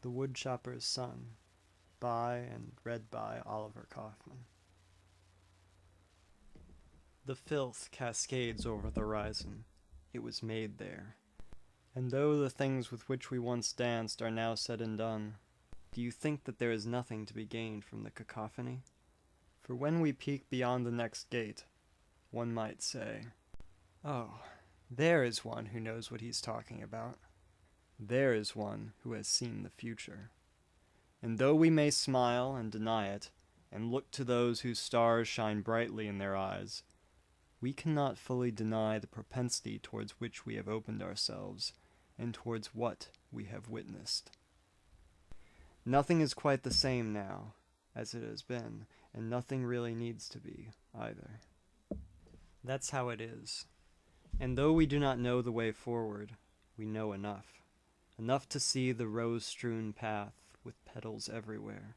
The Woodchopper's Son, by and read by Oliver Kaufman. The filth cascades over the horizon. It was made there. And though the things with which we once danced are now said and done, do you think that there is nothing to be gained from the cacophony? For when we peek beyond the next gate, one might say, "Oh, there is one who knows what he's talking about. There is one who has seen the future." And though we may smile and deny it, and look to those whose stars shine brightly in their eyes, we cannot fully deny the propensity towards which we have opened ourselves, and towards what we have witnessed. Nothing is quite the same now as it has been, and nothing really needs to be, either. That's how it is. And though we do not know the way forward, we know enough. Enough to see the rose-strewn path with petals everywhere.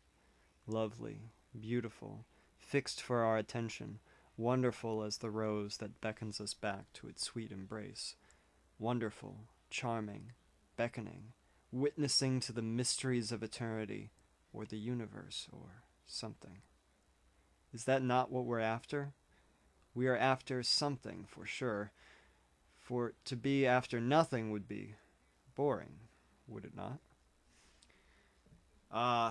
Lovely, beautiful, fixed for our attention, wonderful as the rose that beckons us back to its sweet embrace. Wonderful, charming, beckoning, witnessing to the mysteries of eternity, or the universe, or something. Is that not what we're after? We are after something, for sure. For to be after nothing would be boring, would it not?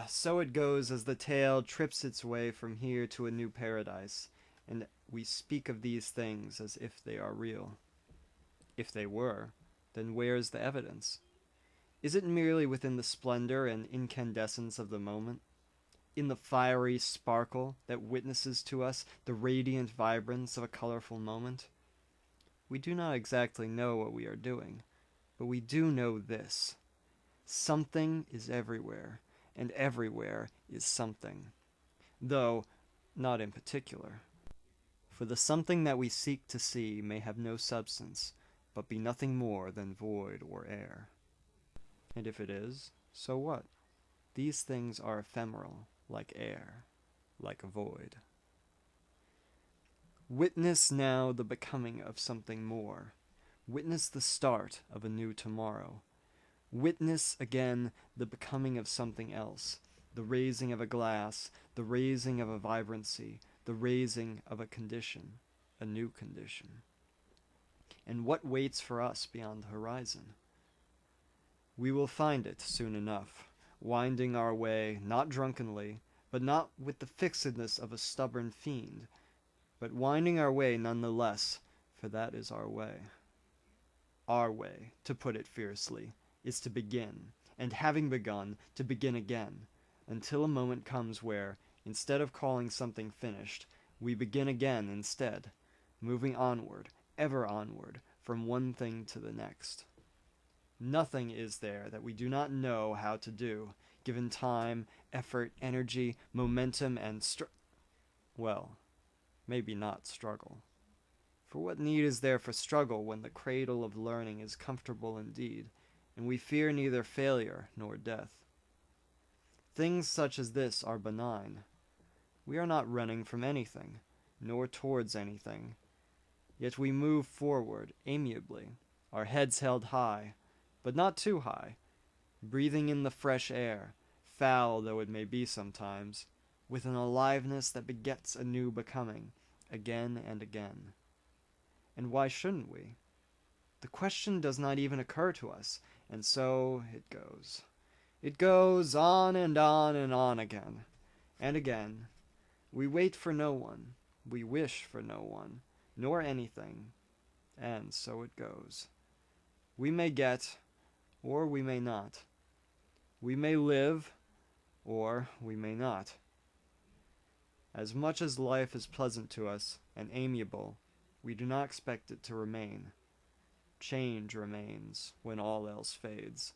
So it goes as the tale trips its way from here to a new paradise, and we speak of these things as if they are real. If they were, then where is the evidence? Is it merely within the splendor and incandescence of the moment? In the fiery sparkle that witnesses to us the radiant vibrance of a colorful moment? We do not exactly know what we are doing, but we do know this. Something is everywhere, and everywhere is something, though not in particular. For the something that we seek to see may have no substance, but be nothing more than void or air. And if it is, so what? These things are ephemeral, like air, like a void. Witness now the becoming of something more. Witness the start of a new tomorrow. Witness again the becoming of something else, the raising of a glass, the raising of a vibrancy, the raising of a condition, a new condition. And what waits for us beyond the horizon? We will find it soon enough, winding our way, not drunkenly, but not with the fixedness of a stubborn fiend, but winding our way none the less, for that is our way. Our way, to put it fiercely, is to begin, and having begun, to begin again, until a moment comes where, instead of calling something finished, we begin again instead, moving onward, ever onward, from one thing to the next. Nothing is there that we do not know how to do, given time, effort, energy, momentum, and well, maybe not struggle. For what need is there for struggle when the cradle of learning is comfortable indeed, and we fear neither failure nor death? Things such as this are benign. We are not running from anything, nor towards anything. Yet we move forward amiably, our heads held high, but not too high, breathing in the fresh air, foul though it may be sometimes, with an aliveness that begets a new becoming, again and again. And why shouldn't we? The question does not even occur to us, and so it goes. It goes on and on and on again, and again. We wait for no one, we wish for no one, nor anything, and so it goes. We may get, or we may not. We may live, or we may not. As much as life is pleasant to us and amiable, we do not expect it to remain. Change remains when all else fades.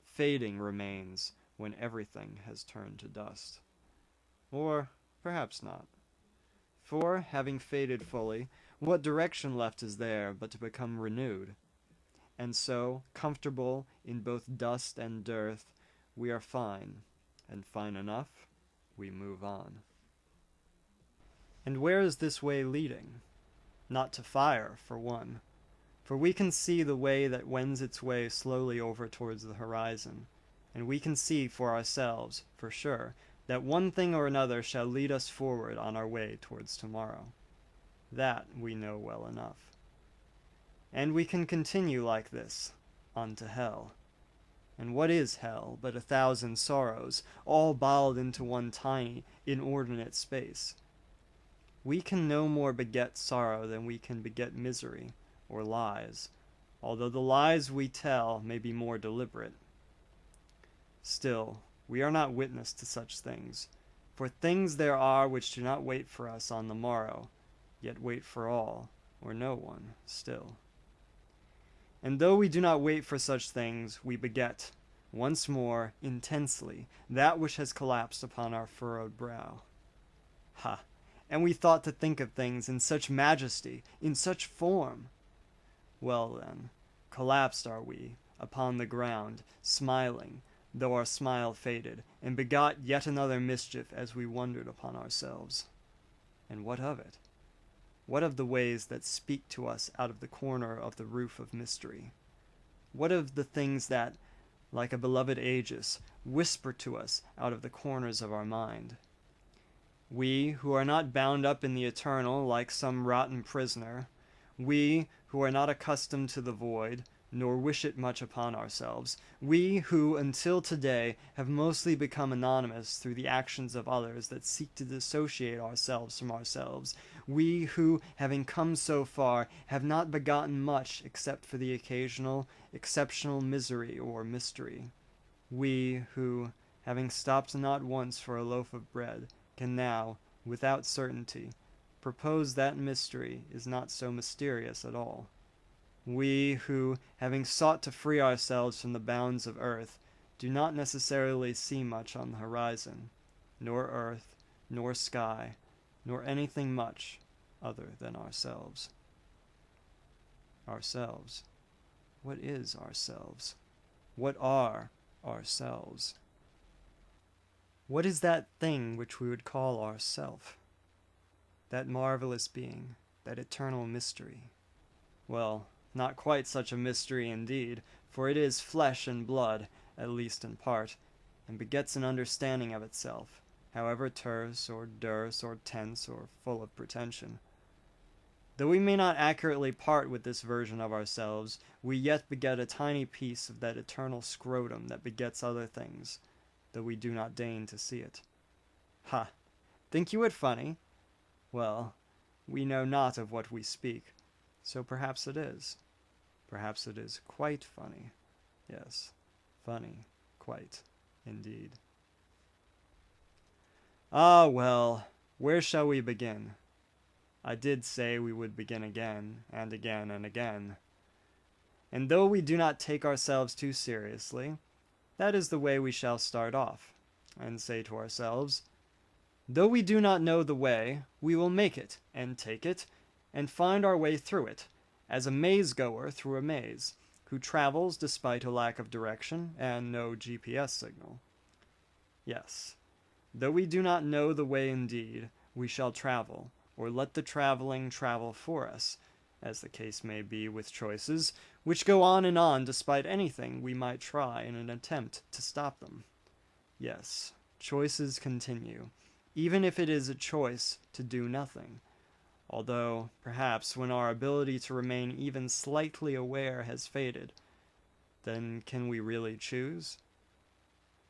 Fading remains when everything has turned to dust. Or perhaps not. For, having faded fully, what direction left is there but to become renewed? And so, comfortable in both dust and dearth, we are fine, and fine enough, we move on. And where is this way leading? Not to fire, for one. For we can see the way that wends its way slowly over towards the horizon, and we can see for ourselves, for sure, that one thing or another shall lead us forward on our way towards tomorrow. That we know well enough. And we can continue like this, on to hell. And what is hell but 1,000 sorrows, all balled into one tiny, inordinate space? We can no more beget sorrow than we can beget misery, or lies, although the lies we tell may be more deliberate. Still, we are not witness to such things, for things there are which do not wait for us on the morrow, yet wait for all, or no one, still. And though we do not wait for such things, we beget, once more, intensely, that which has collapsed upon our furrowed brow. Ha! And we thought to think of things in such majesty, in such form! Well then, collapsed are we, upon the ground, smiling, though our smile faded, and begot yet another mischief as we wondered upon ourselves. And what of it? What of the ways that speak to us out of the corner of the roof of mystery? What of the things that, like a beloved aegis, whisper to us out of the corners of our mind? We, who are not bound up in the eternal like some rotten prisoner, we, who are not accustomed to the void, nor wish it much upon ourselves, we who, until today, have mostly become anonymous through the actions of others that seek to dissociate ourselves from ourselves, we who, having come so far, have not begotten much except for the occasional, exceptional misery or mystery, we who, having stopped not once for a loaf of bread, can now, without certainty, propose that mystery is not so mysterious at all. We who, having sought to free ourselves from the bounds of earth, do not necessarily see much on the horizon, nor earth, nor sky, nor anything much other than ourselves. Ourselves. What is ourselves? What are ourselves? What is that thing which we would call ourself? That marvelous being, that eternal mystery? Well, not quite such a mystery indeed, for it is flesh and blood, at least in part, and begets an understanding of itself, however terse or tense or full of pretension. Though we may not accurately part with this version of ourselves, we yet beget a tiny piece of that eternal scrotum that begets other things, though we do not deign to see it. Ha! Think you it funny? Well, we know not of what we speak, so perhaps it is. Perhaps it is quite funny. Yes, funny, quite, indeed. Ah, well, where shall we begin? I did say we would begin again, and again, and again. And though we do not take ourselves too seriously, that is the way we shall start off, and say to ourselves, though we do not know the way, we will make it, and take it, and find our way through it, as a maze-goer through a maze, who travels despite a lack of direction and no GPS signal. Yes, though we do not know the way indeed, we shall travel, or let the traveling travel for us, as the case may be with choices, which go on despite anything we might try in an attempt to stop them. Yes, choices continue, even if it is a choice to do nothing. Although, perhaps, when our ability to remain even slightly aware has faded, then can we really choose?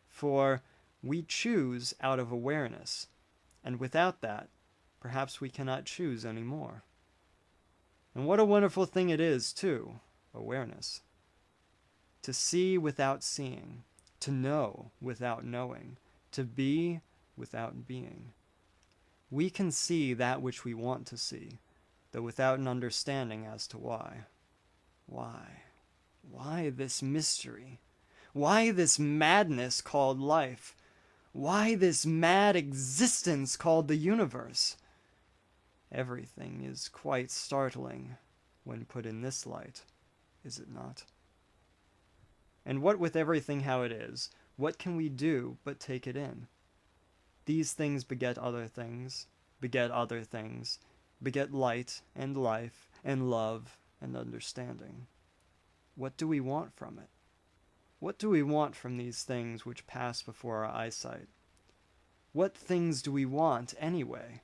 For we choose out of awareness, and without that, perhaps we cannot choose any more. And what a wonderful thing it is, too, awareness. To see without seeing, to know without knowing, to be without being. We can see that which we want to see, though without an understanding as to why. Why? Why this mystery? Why this madness called life? Why this mad existence called the universe? Everything is quite startling when put in this light, is it not? And what with everything how it is, what can we do but take it in? These things beget other things, beget other things, beget light and life and love and understanding. What do we want from it? What do we want from these things which pass before our eyesight? What things do we want, anyway?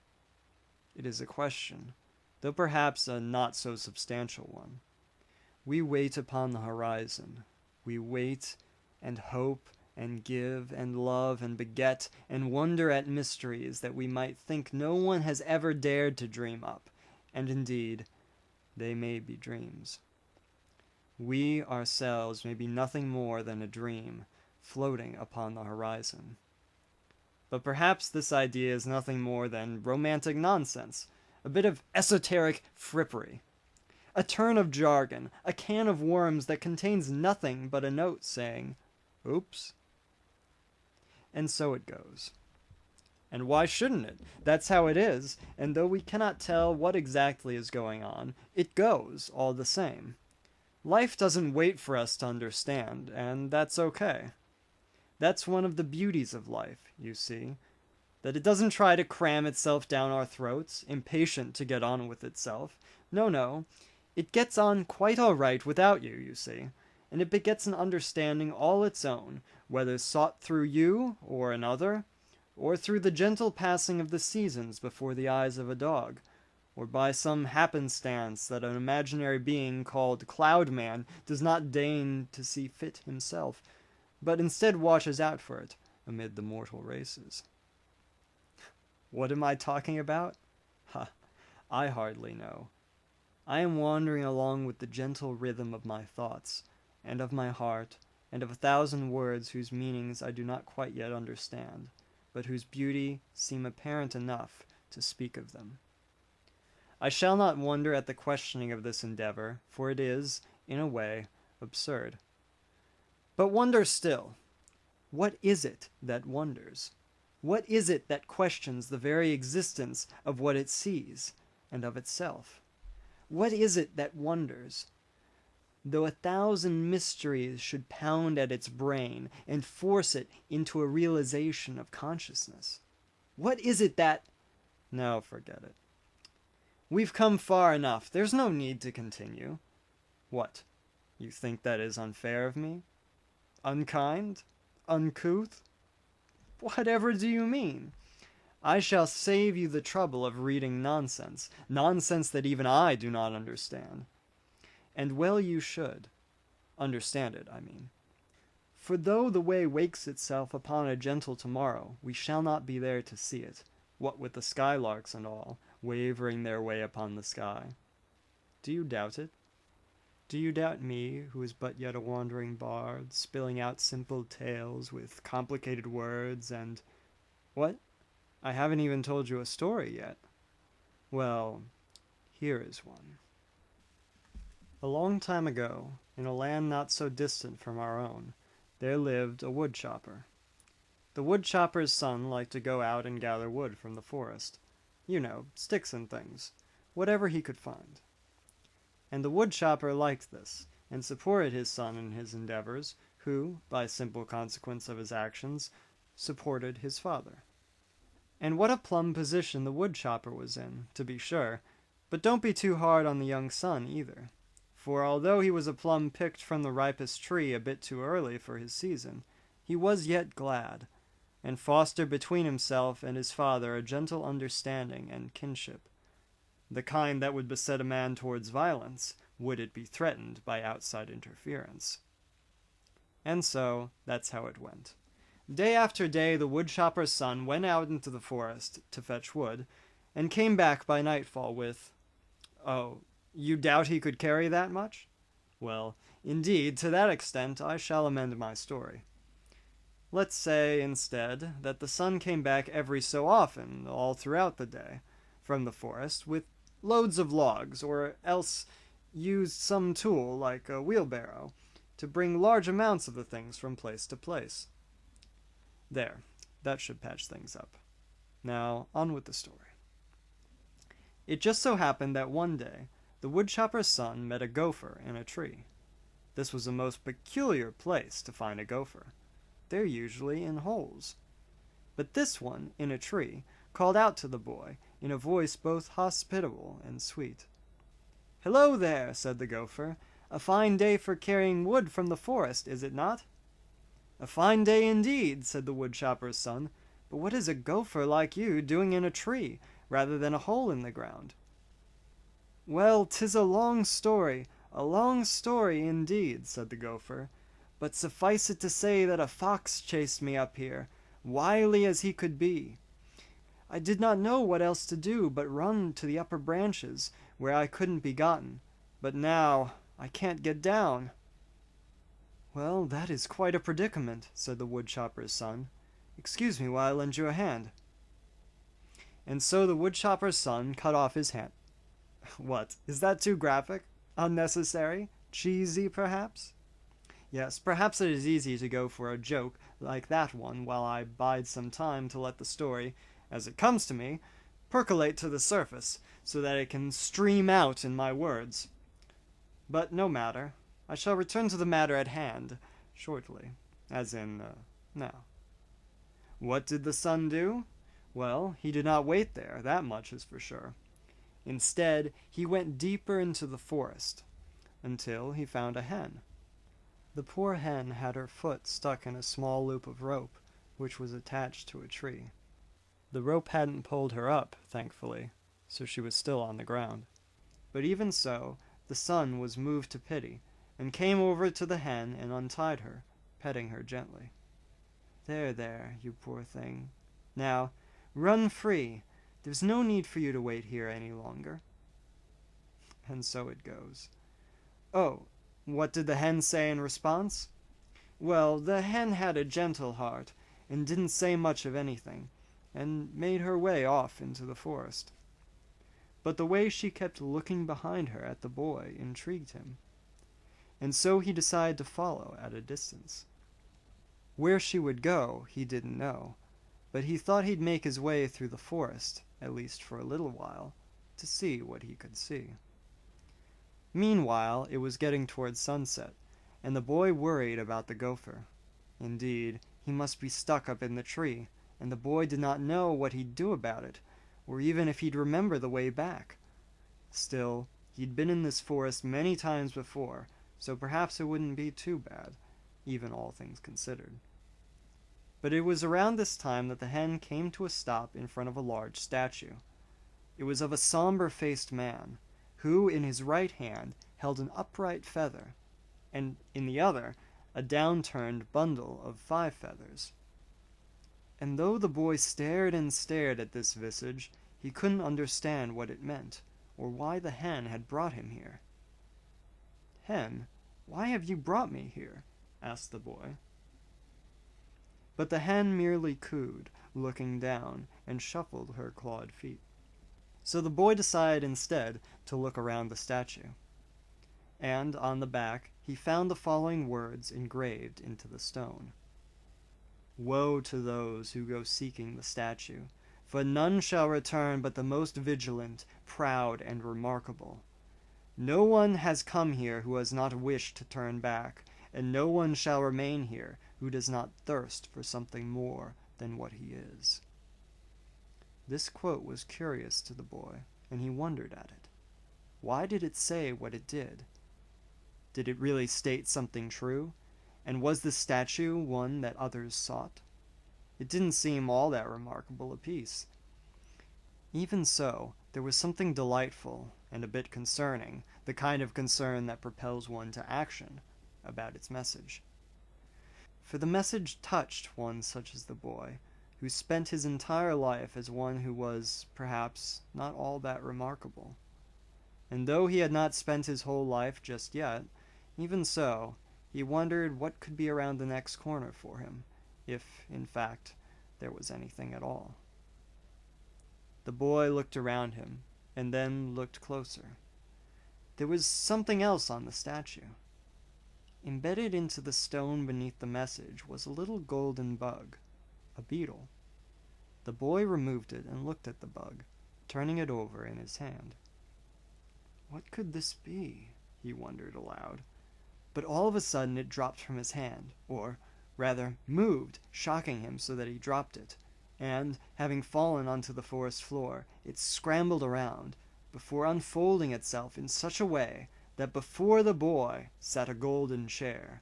It is a question, though perhaps a not so substantial one. We wait upon the horizon. We wait and hope and give and love and beget and wonder at mysteries that we might think no one has ever dared to dream up, and indeed, they may be dreams. We ourselves may be nothing more than a dream floating upon the horizon. But perhaps this idea is nothing more than romantic nonsense, a bit of esoteric frippery, a turn of jargon, a can of worms that contains nothing but a note saying, "Oops." And so it goes. And why shouldn't it? That's how it is, and though we cannot tell what exactly is going on, it goes all the same. Life doesn't wait for us to understand, and that's okay. That's one of the beauties of life, you see, that it doesn't try to cram itself down our throats, impatient to get on with itself. No, it gets on quite all right without you see, and it begets an understanding all its own, whether sought through you or another, or through the gentle passing of the seasons before the eyes of a dog, or by some happenstance that an imaginary being called Cloudman does not deign to see fit himself, but instead watches out for it amid the mortal races. What am I talking about? I hardly know. I am wandering along with the gentle rhythm of my thoughts, and of my heart, and of 1,000 words whose meanings I do not quite yet understand, but whose beauty seem apparent enough to speak of them. I shall not wonder at the questioning of this endeavor, for it is, in a way, absurd. But wonder still. What is it that wonders? What is it that questions the very existence of what it sees, and of itself? What is it that wonders? Though 1,000 mysteries should pound at its brain and force it into a realization of consciousness. What is it that... No, forget it. We've come far enough. There's no need to continue. What? You think that is unfair of me? Unkind? Uncouth? Whatever do you mean? I shall save you the trouble of reading nonsense that even I do not understand. And well you should. Understand it, I mean. For though the way wakes itself upon a gentle tomorrow, we shall not be there to see it, what with the skylarks and all, wavering their way upon the sky. Do you doubt it? Do you doubt me, who is but yet a wandering bard, spilling out simple tales with complicated words and... What? I haven't even told you a story yet. Well, here is one. A long time ago, in a land not so distant from our own, there lived a woodchopper. The woodchopper's son liked to go out and gather wood from the forest. You know, sticks and things, whatever he could find. And the woodchopper liked this, and supported his son in his endeavors, who, by simple consequence of his actions, supported his father. And what a plum position the woodchopper was in, to be sure, but don't be too hard on the young son either. For although he was a plum picked from the ripest tree a bit too early for his season, he was yet glad, and fostered between himself and his father a gentle understanding and kinship, the kind that would beset a man towards violence, would it be threatened by outside interference. And so, that's how it went. Day after day the woodchopper's son went out into the forest to fetch wood, and came back by nightfall with, "Oh, you doubt he could carry that much? Well, indeed, to that extent I shall amend my story. Let's say, instead, that the son came back every so often, all throughout the day, from the forest, with loads of logs, or else used some tool, like a wheelbarrow, to bring large amounts of the things from place to place. There, that should patch things up. Now, on with the story. It just so happened that one day, the woodchopper's son met a gopher in a tree. This was a most peculiar place to find a gopher. They're usually in holes. But this one, in a tree, called out to the boy, in a voice both hospitable and sweet. "Hello there," said the gopher. "A fine day for carrying wood from the forest, is it not?" "A fine day indeed," said the woodchopper's son. "But what is a gopher like you doing in a tree, rather than a hole in the ground?" "Well, 'tis a long story indeed," said the gopher. "But suffice it to say that a fox chased me up here, wily as he could be. I did not know what else to do but run to the upper branches, where I couldn't be gotten. But now I can't get down." "Well, that is quite a predicament," said the woodchopper's son. "Excuse me while I lend you a hand." And so the woodchopper's son cut off his hand. What? Is that too graphic? Unnecessary? Cheesy, perhaps? Yes, perhaps it is easy to go for a joke like that one while I bide some time to let the story, as it comes to me, percolate to the surface, so that it can stream out in my words. But no matter. I shall return to the matter at hand shortly, as in, now. What did the son do? Well, he did not wait there, that much is for sure. Instead, he went deeper into the forest, until he found a hen. The poor hen had her foot stuck in a small loop of rope, which was attached to a tree. The rope hadn't pulled her up, thankfully, so she was still on the ground. But even so, the son was moved to pity, and came over to the hen and untied her, petting her gently. "There, there, you poor thing. Now, run free. There's no need for you to wait here any longer." And so it goes. Oh, what did the hen say in response? Well, the hen had a gentle heart, and didn't say much of anything, and made her way off into the forest. But the way she kept looking behind her at the boy intrigued him, and so he decided to follow at a distance. Where she would go, he didn't know, but he thought he'd make his way through the forest, at least for a little while, to see what he could see. Meanwhile, it was getting towards sunset, and the boy worried about the gopher. Indeed, he must be stuck up in the tree, and the boy did not know what he'd do about it, or even if he'd remember the way back. Still, he'd been in this forest many times before, so perhaps it wouldn't be too bad, even all things considered. But it was around this time that the hen came to a stop in front of a large statue. It was of a somber-faced man, who in his right hand held an upright feather, and in the other a downturned bundle of 5 feathers. And though the boy stared and stared at this visage, he couldn't understand what it meant, or why the hen had brought him here. "Hen, why have you brought me here?" asked the boy. But the hen merely cooed, looking down, and shuffled her clawed feet. So the boy decided instead to look around the statue. And on the back he found the following words engraved into the stone: "Woe to those who go seeking the statue, for none shall return but the most vigilant, proud, and remarkable. No one has come here who has not wished to turn back, and no one shall remain here who does not thirst for something more than what he is." This quote was curious to the boy, and he wondered at it. Why did it say what it did? Did it really state something true? And was the statue one that others sought? It didn't seem all that remarkable a piece. Even so, there was something delightful and a bit concerning, the kind of concern that propels one to action, about its message. For the message touched one such as the boy, who spent his entire life as one who was, perhaps, not all that remarkable. And though he had not spent his whole life just yet, even so, he wondered what could be around the next corner for him, if, in fact, there was anything at all. The boy looked around him, and then looked closer. There was something else on the statue. Embedded into the stone beneath the message was a little golden bug, a beetle. The boy removed it and looked at the bug, turning it over in his hand. What could this be? He wondered aloud. But all of a sudden it dropped from his hand, or, rather, moved, shocking him so that he dropped it, and, having fallen onto the forest floor, it scrambled around, before unfolding itself in such a way that before the boy sat a golden chair,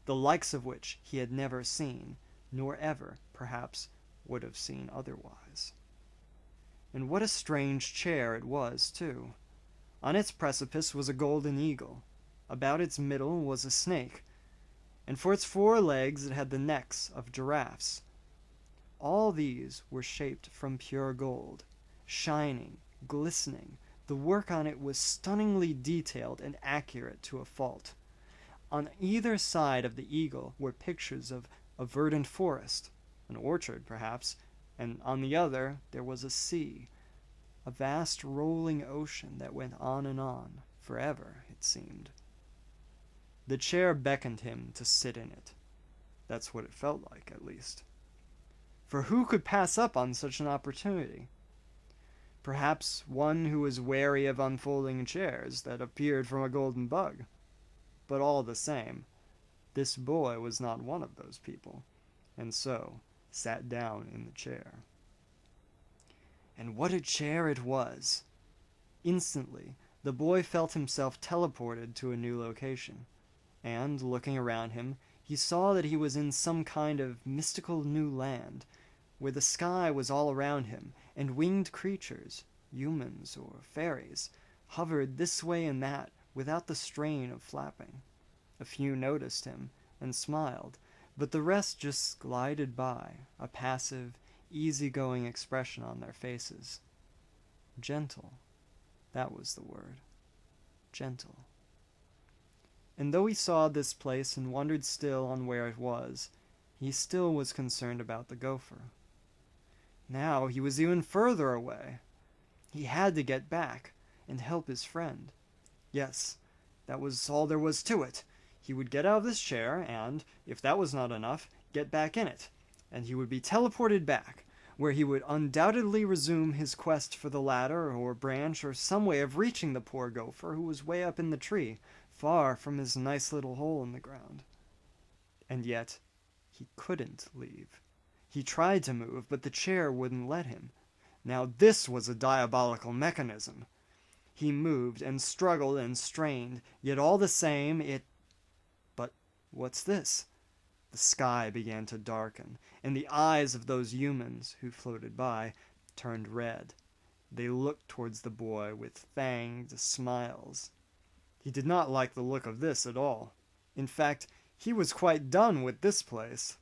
the likes of which he had never seen, nor ever, perhaps, would have seen otherwise. And what a strange chair it was, too! On its precipice was a golden eagle. About its middle was a snake, and for its 4 legs it had the necks of giraffes. All these were shaped from pure gold, shining, glistening. The work on it was stunningly detailed and accurate to a fault. On either side of the eagle were pictures of a verdant forest, an orchard perhaps, and on the other there was a sea, a vast rolling ocean that went on, forever, it seemed. The chair beckoned him to sit in it. That's what it felt like, at least. For who could pass up on such an opportunity? Perhaps one who was wary of unfolding chairs that appeared from a golden bug. But all the same, this boy was not one of those people, and so sat down in the chair. And what a chair it was! Instantly, the boy felt himself teleported to a new location, and, looking around him, he saw that he was in some kind of mystical new land, where the sky was all around him, and winged creatures, humans or fairies, hovered this way and that without the strain of flapping. A few noticed him and smiled, but the rest just glided by, a passive, easy-going expression on their faces. Gentle, that was the word. Gentle. And though he saw this place and wondered still on where it was, he still was concerned about the gopher. Now he was even further away. He had to get back and help his friend. Yes, that was all there was to it. He would get out of this chair and, if that was not enough, get back in it, and he would be teleported back, where he would undoubtedly resume his quest for the ladder or branch or some way of reaching the poor gopher who was way up in the tree, far from his nice little hole in the ground. And yet, he couldn't leave. He tried to move, but the chair wouldn't let him. Now this was a diabolical mechanism. He moved and struggled and strained, yet all the same But what's this? The sky began to darken, and the eyes of those humans who floated by turned red. They looked towards the boy with fanged smiles. He did not like the look of this at all. In fact, he was quite done with this place.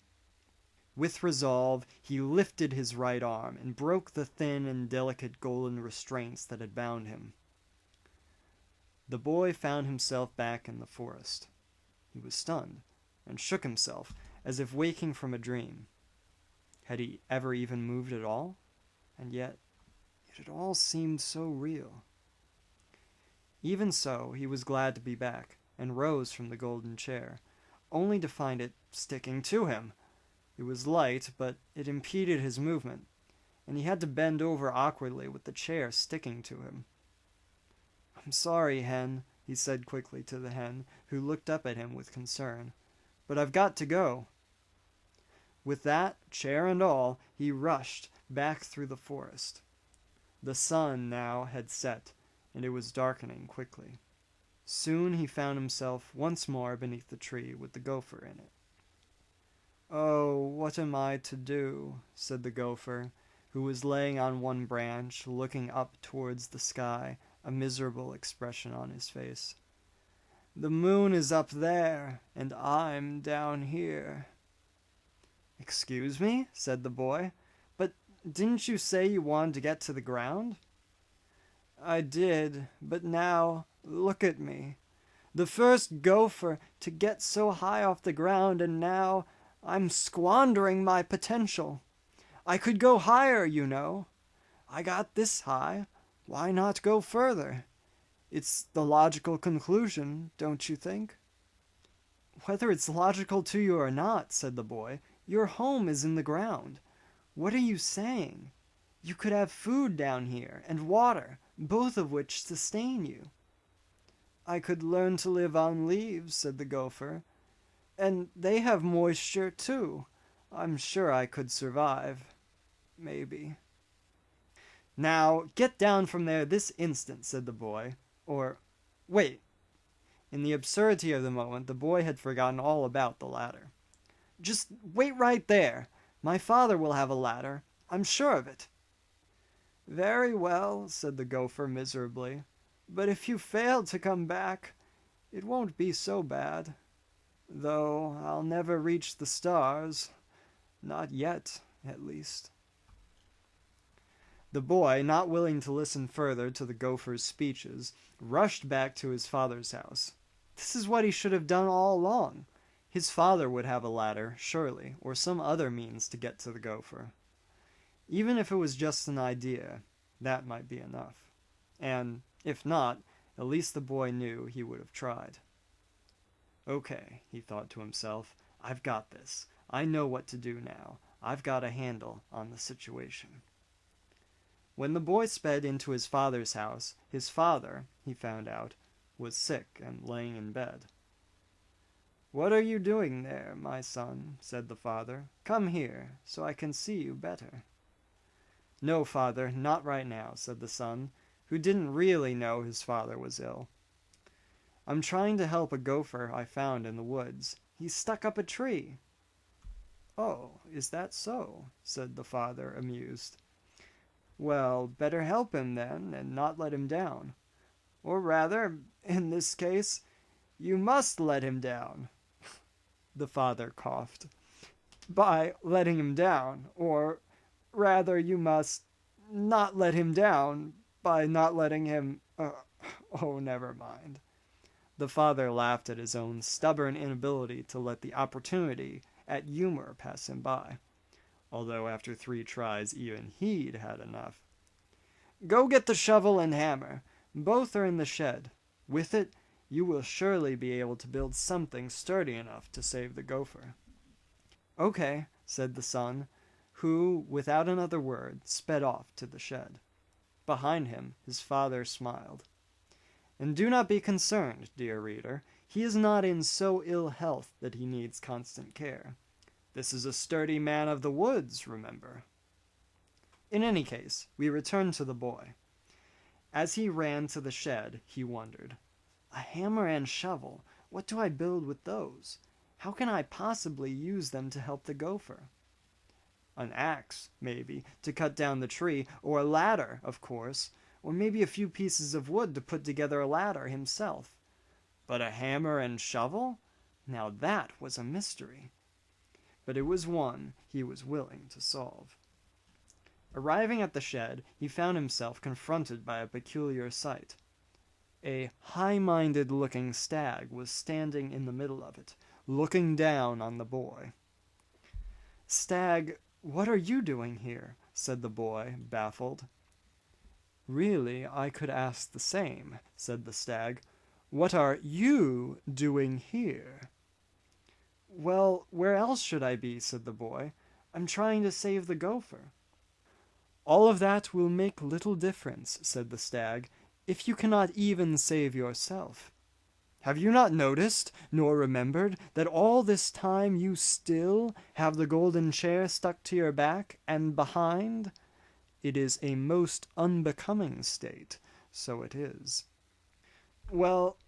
With resolve, he lifted his right arm and broke the thin and delicate golden restraints that had bound him. The boy found himself back in the forest. He was stunned, and shook himself, as if waking from a dream. Had he ever even moved at all? And yet it all seemed so real. Even so, he was glad to be back, and rose from the golden chair, only to find it sticking to him. It was light, but it impeded his movement, and he had to bend over awkwardly with the chair sticking to him. "I'm sorry, hen," he said quickly to the hen, who looked up at him with concern, "but I've got to go." With that, chair and all, he rushed back through the forest. The sun now had set, and it was darkening quickly. Soon he found himself once more beneath the tree with the gopher in it. "Oh, what am I to do?" said the gopher, who was laying on one branch, looking up towards the sky, a miserable expression on his face. "The moon is up there, and I'm down here." "Excuse me," said the boy, "but didn't you say you wanted to get to the ground?" "I did, but now, look at me. The first gopher to get so high off the ground, and now I'm squandering my potential. I could go higher, you know. I got this high. Why not go further? It's the logical conclusion, don't you think?" "Whether it's logical to you or not," said the boy, "your home is in the ground. What are you saying? You could have food down here, and water, both of which sustain you." "I could learn to live on leaves," said the gopher, "and they have moisture too. I'm sure I could survive. Maybe." "Now, get down from there this instant," said the boy. "Or, wait, In the absurdity of the moment, the boy had forgotten all about the ladder. "Just wait right there. My father will have a ladder. I'm sure of it." "Very well," said the gopher miserably. "But if you fail to come back, it won't be so bad. Though I'll never reach the stars. Not yet, at least." The boy, not willing to listen further to the gopher's speeches, rushed back to his father's house. This is what he should have done all along. His father would have a ladder, surely, or some other means to get to the gopher. Even if it was just an idea, that might be enough. And, if not, at least the boy knew he would have tried. "Okay," he thought to himself, "I've got this. I know what to do now. I've got a handle on the situation." When the boy sped into his father's house, his father, he found out, was sick and laying in bed. "What are you doing there, my son?" said the father. "Come here, so I can see you better." "No, father, not right now," said the son, who didn't really know his father was ill. "I'm trying to help a gopher I found in the woods. He's stuck up a tree." "Oh, is that so?" said the father, amused. "Well, better help him then, and not let him down. Or rather, in this case, you must let him down." The father coughed. "By letting him down, or rather you must not let him down by not letting him... oh, never mind." The father laughed at his own stubborn inability to let the opportunity at humor pass him by, although after 3 tries even he'd had enough. "Go get the shovel and hammer. Both are in the shed. With it, you will surely be able to build something sturdy enough to save the gopher." "Okay," said the son, who, without another word, sped off to the shed. Behind him, his father smiled. And do not be concerned, dear reader. He is not in so ill health that he needs constant care. This is a sturdy man of the woods, remember. In any case, we return to the boy. As he ran to the shed, he wondered, "A hammer and shovel, what do I build with those? How can I possibly use them to help the gopher? An axe, maybe, to cut down the tree, or a ladder, of course, or maybe a few pieces of wood to put together a ladder himself. But a hammer and shovel? Now that was a mystery." But it was one he was willing to solve. Arriving at the shed, he found himself confronted by a peculiar sight. A high-minded looking stag was standing in the middle of it, looking down on the boy. "Stag, what are you doing here?" said the boy, baffled. "Really, I could ask the same," said the stag. "What are you doing here?" "Well, where else should I be?" said the boy. "I'm trying to save the gopher." "All of that will make little difference," said the stag, "if you cannot even save yourself. Have you not noticed, nor remembered, that all this time you still have the golden chair stuck to your back and behind? It is a most unbecoming state, so it is." "Well,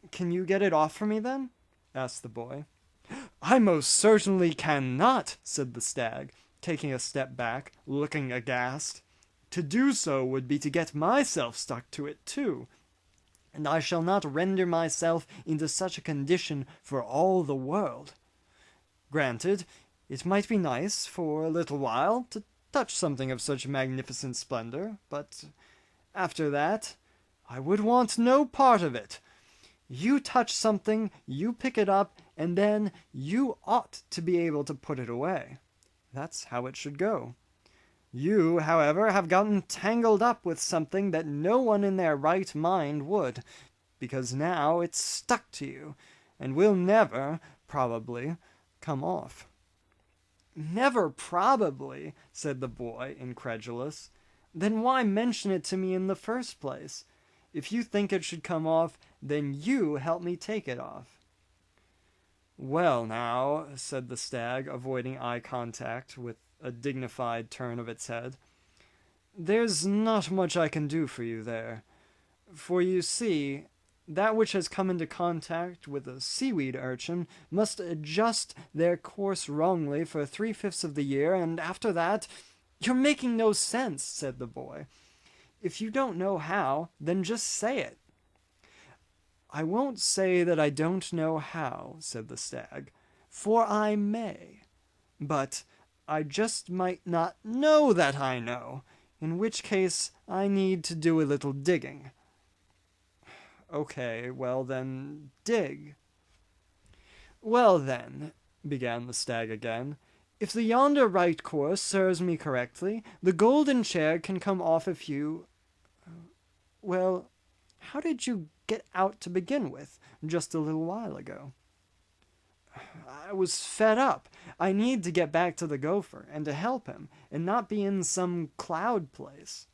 can you get it off for me then?" asked the boy. "I most certainly cannot," said the stag, taking a step back, looking aghast. "To do so would be to get myself stuck to it too, and I shall not render myself into such a condition for all the world. Granted, it might be nice, for a little while, to touch something of such magnificent splendor, but after that, I would want no part of it. You touch something, you pick it up, and then you ought to be able to put it away. That's how it should go. You, however, have gotten tangled up with something that no one in their right mind would, because now it's stuck to you, and will never, probably, come off." "Never probably," said the boy, incredulous. "Then why mention it to me in the first place? If you think it should come off, then you help me take it off." "Well now," said the stag, avoiding eye contact with a dignified turn of its head, "there's not much I can do for you there. For you see, That which has come into contact with a seaweed urchin must adjust their course wrongly for 3/5 of the year, and after that... You're making no sense, said the boy. If you don't know how, then just say it. I won't say that I don't know how, said the stag, for I may. But I just might not know that I know, in which case I need to do a little digging. Okay, well then, dig. Well then, began the stag again, if the yonder right course serves me correctly, the golden chair can come off if you... Well, how did you get out to begin with, just a little while ago? I was fed up. I need to get back to the gopher, and to help him, and not be in some cloud place.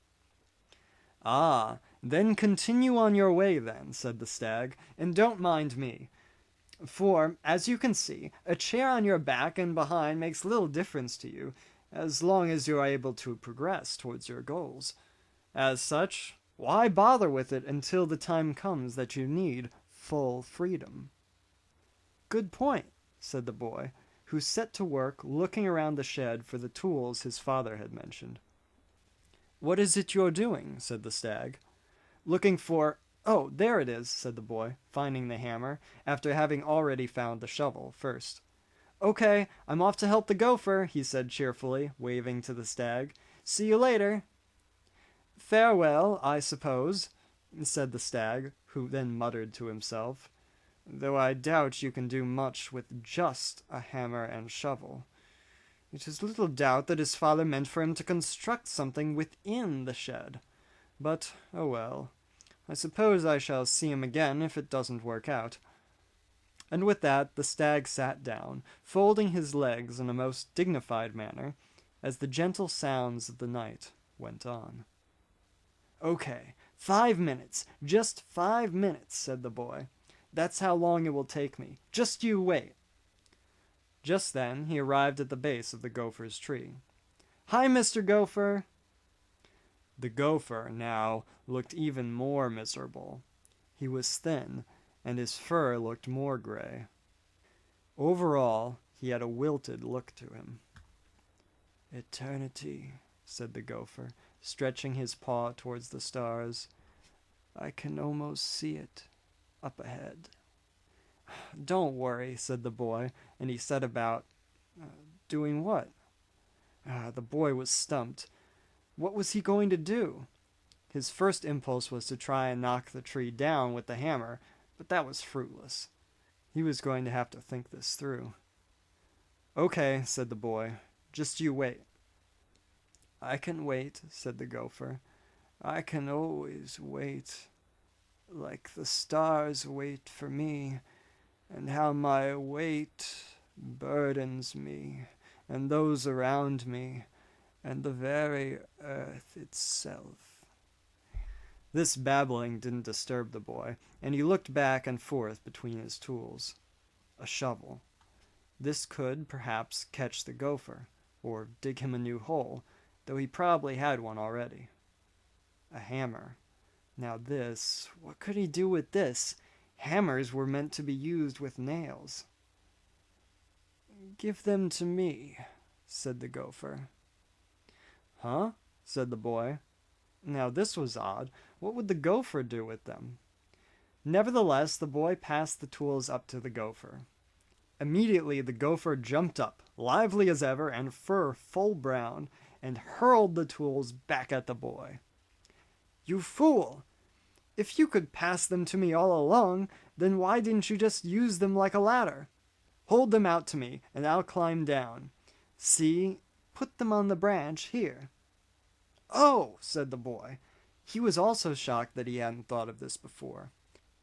Ah, then continue on your way then, said the stag, and don't mind me. For, as you can see, a chair on your back and behind makes little difference to you, as long as you are able to progress towards your goals. As such, why bother with it until the time comes that you need full freedom? Good point, said the boy, who set to work looking around the shed for the tools his father had mentioned. What is it you're doing? Said the stag. Looking for... Oh, there it is, said the boy, finding the hammer, after having already found the shovel first. Okay, I'm off to help the gopher, he said cheerfully, waving to the stag. See you later. Farewell, I suppose, said the stag, who then muttered to himself, though I doubt you can do much with just a hammer and shovel. It is little doubt that his father meant for him to construct something within the shed. But, oh well, I suppose I shall see him again if it doesn't work out. And with that the stag sat down, folding his legs in a most dignified manner, as the gentle sounds of the night went on. Okay, 5 minutes, just 5 minutes, said the boy. That's how long it will take me. Just you wait. Just then he arrived at the base of the gopher's tree. Hi, Mr. Gopher! The gopher, now, looked even more miserable. He was thin, and his fur looked more gray. Overall, he had a wilted look to him. Eternity, said the gopher, stretching his paw towards the stars. I can almost see it, up ahead. Don't worry, said the boy, and he set about... doing what? The boy was stumped. What was he going to do? His first impulse was to try and knock the tree down with the hammer, but that was fruitless. He was going to have to think this through. Okay, said the boy, just you wait. I can wait, said the gopher. I can always wait, like the stars wait for me, and how my weight burdens me, and those around me, and the very earth itself. This babbling didn't disturb the boy, and he looked back and forth between his tools. A shovel. This could, perhaps, catch the gopher, or dig him a new hole, though he probably had one already. A hammer. Now this, what could he do with this? Hammers were meant to be used with nails. Give them to me, said the gopher. Huh? Said the boy. Now this was odd. What would the gopher do with them? Nevertheless, the boy passed the tools up to the gopher. Immediately the gopher jumped up, lively as ever and fur full brown, and hurled the tools back at the boy. You fool! If you could pass them to me all along, then why didn't you just use them like a ladder? Hold them out to me, and I'll climb down. See, put them on the branch here. Oh, said the boy. He was also shocked that he hadn't thought of this before.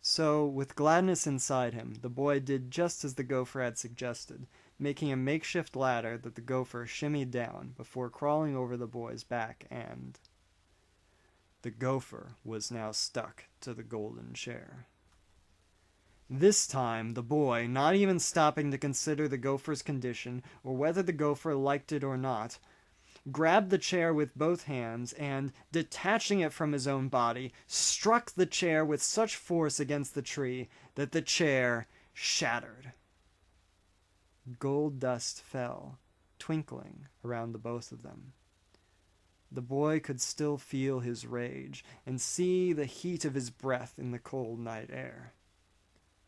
So, with gladness inside him, the boy did just as the gopher had suggested, making a makeshift ladder that the gopher shimmied down before crawling over the boy's back and... The gopher was now stuck to the golden chair. This time, the boy, not even stopping to consider the gopher's condition, or whether the gopher liked it or not, grabbed the chair with both hands, and, detaching it from his own body, struck the chair with such force against the tree that the chair shattered. Gold dust fell, twinkling around the both of them. The boy could still feel his rage, and see the heat of his breath in the cold night air.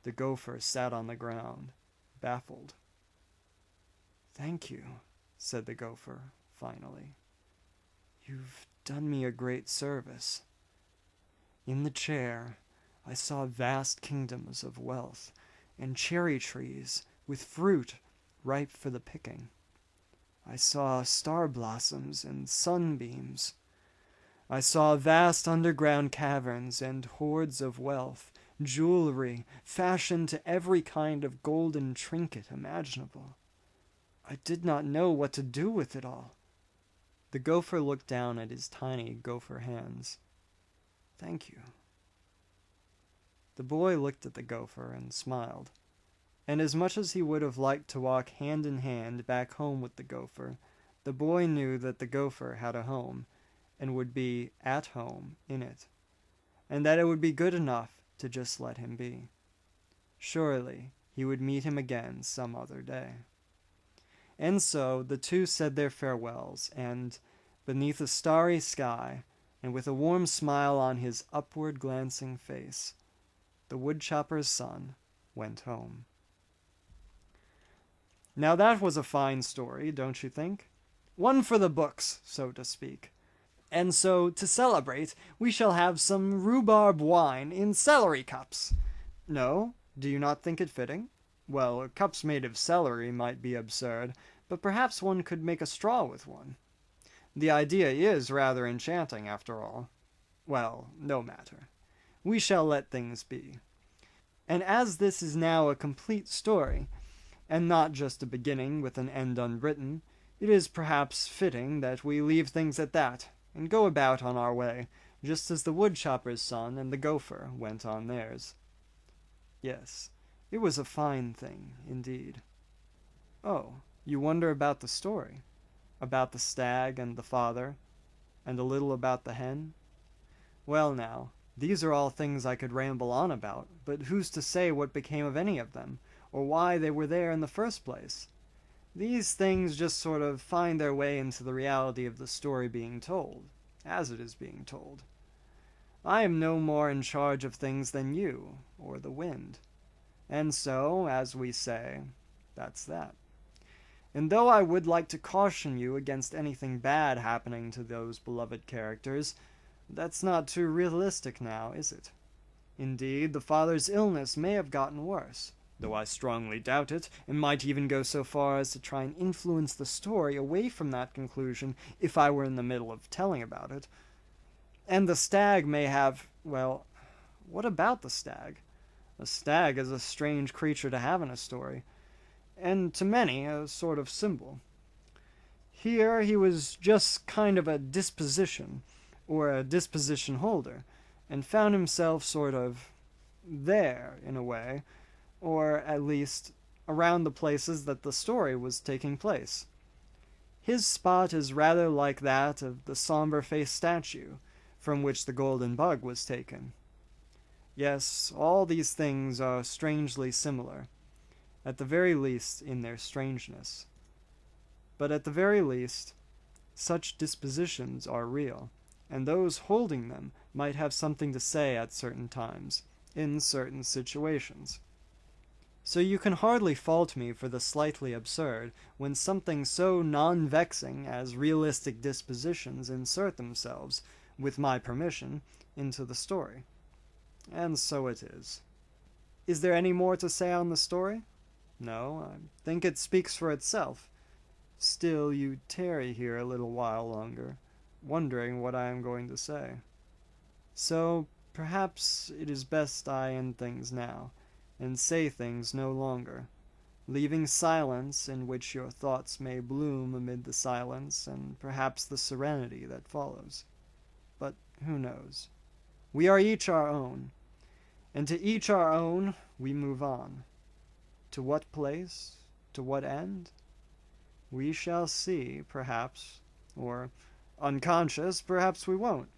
The gopher sat on the ground, baffled. "Thank you," said the gopher, finally. "You've done me a great service. In the chair, I saw vast kingdoms of wealth, and cherry trees with fruit ripe for the picking. I saw star blossoms and sunbeams. I saw vast underground caverns and hoards of wealth, jewelry fashioned to every kind of golden trinket imaginable. I did not know what to do with it all." The gopher looked down at his tiny gopher hands. "Thank you." The boy looked at the gopher and smiled. And as much as he would have liked to walk hand in hand back home with the gopher, the boy knew that the gopher had a home, and would be at home in it, and that it would be good enough to just let him be. Surely he would meet him again some other day. And so the two said their farewells, and, beneath a starry sky, and with a warm smile on his upward glancing face, the woodchopper's son went home. Now that was a fine story, don't you think? One for the books, so to speak. And so, to celebrate, we shall have some rhubarb wine in celery cups. No? Do you not think it fitting? Well, cups made of celery might be absurd, but perhaps one could make a straw with one. The idea is rather enchanting, after all. Well, no matter. We shall let things be. And as this is now a complete story, and not just a beginning with an end unwritten, it is perhaps fitting that we leave things at that, and go about on our way, just as the woodchopper's son and the gopher went on theirs. Yes, it was a fine thing, indeed. Oh, you wonder about the story? About the stag and the father, and a little about the hen? Well now, these are all things I could ramble on about, but who's to say what became of any of them, or why they were there in the first place? These things just sort of find their way into the reality of the story being told, as it is being told. I am no more in charge of things than you, or the wind. And so, as we say, that's that. And though I would like to caution you against anything bad happening to those beloved characters, that's not too realistic now, is it? Indeed, the father's illness may have gotten worse, though I strongly doubt it, and might even go so far as to try and influence the story away from that conclusion if I were in the middle of telling about it. And the stag may have... well, what about the stag? A stag is a strange creature to have in a story, and to many a sort of symbol. Here he was just kind of a disposition, or a disposition holder, and found himself sort of there, in a way, or at least around the places that the story was taking place. His spot is rather like that of the somber-faced statue, from which the golden bug was taken. Yes, all these things are strangely similar, at the very least in their strangeness. But at the very least, such dispositions are real, and those holding them might have something to say at certain times, in certain situations. So you can hardly fault me for the slightly absurd when something so non-vexing as realistic dispositions insert themselves, with my permission, into the story. And so it is. Is there any more to say on the story? No, I think it speaks for itself. Still, you tarry here a little while longer, wondering what I am going to say. So, perhaps it is best I end things now, and say things no longer, leaving silence in which your thoughts may bloom amid the silence and perhaps the serenity that follows. But who knows? We are each our own, and to each our own we move on. To what place? To what end? We shall see, perhaps, Or unconscious, perhaps we won't.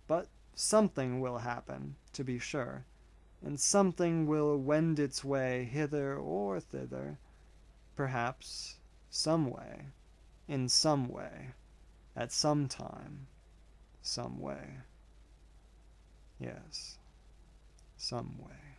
But something will happen, to be sure, and something will wend its way hither or thither, perhaps some way, in some way, at some time, some way. Yes, some way.